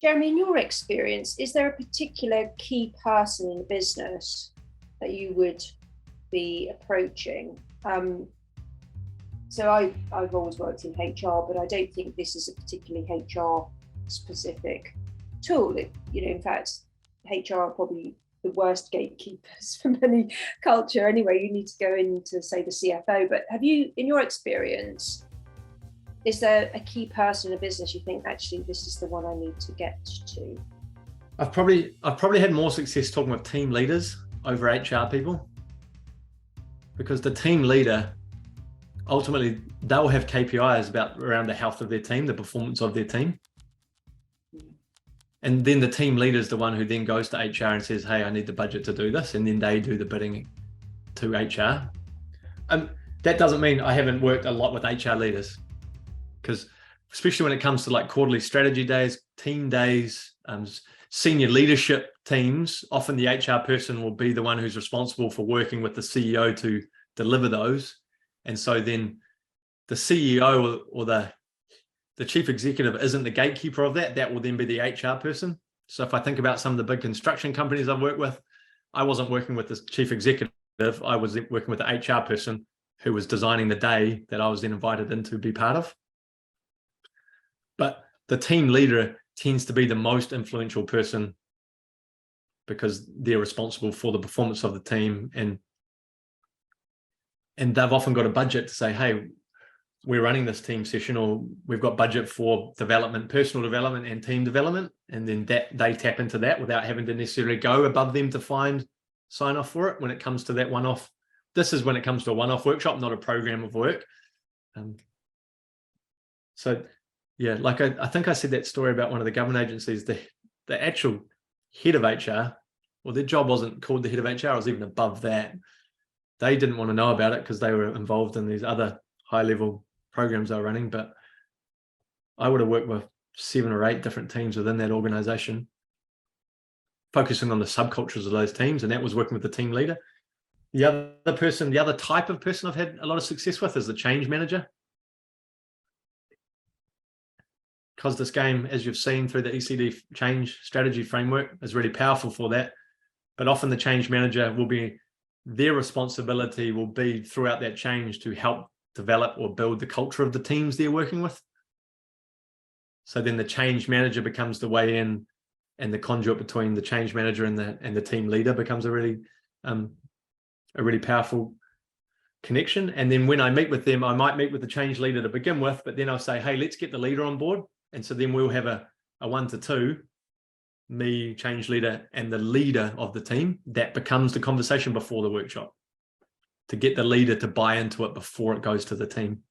Jeremy, in your experience, is there a particular key person in the business that you would be approaching? So I've always worked in HR, but I don't think this is a particularly HR specific tool. In fact, HR are probably the worst gatekeepers from any culture anyway. You need to go in to, say, the CFO, but have you, in your experience, is there a key person in a business you think, actually, this is the one I need to get to? I've probably had more success talking with team leaders over HR people, because the team leader, ultimately, they'll have KPIs around the health of their team, the performance of their team. And then the team leader is the one who then goes to HR and says, hey, I need the budget to do this. And then they do the bidding to HR. That doesn't mean I haven't worked a lot with HR leaders, because especially when it comes to like quarterly strategy days, team days, senior leadership teams, often the HR person will be the one who's responsible for working with the CEO to deliver those. And so then the CEO or the chief executive isn't the gatekeeper of that. That will then be the HR person. So if I think about some of the big construction companies I've worked with, I wasn't working with the chief executive. I was working with the HR person who was designing the day that I was then invited in to be part of. But the team leader tends to be the most influential person because they're responsible for the performance of the team, and they've often got a budget to say, hey, we're running this team session, or we've got budget for development, personal development and team development. And then that they tap into that without having to necessarily go above them to find sign off for it when it comes to that one-off. This is when it comes to a one-off workshop, not a program of work. So yeah, like I think I said that story about one of the government agencies, the actual head of HR, well, their job wasn't called the head of HR, it was even above that. They didn't want to know about it because they were involved in these other high-level programs they were running, but I would have worked with 7 or 8 different teams within that organization, focusing on the subcultures of those teams, and that was working with the team leader. The other type of person I've had a lot of success with is the change manager. Because this game, as you've seen through the ECD change strategy framework, is really powerful for that. But often the change manager will be, their responsibility will be throughout that change to help develop or build the culture of the teams they're working with. So then the change manager becomes the way in, and the conduit between the change manager and the team leader becomes a really powerful connection. And then when I meet with them, I might meet with the change leader to begin with, but then I'll say, hey, let's get the leader on board. And so then we'll have a 1-to-2, me, change leader, and the leader of the team. That becomes the conversation before the workshop, to get the leader to buy into it before it goes to the team.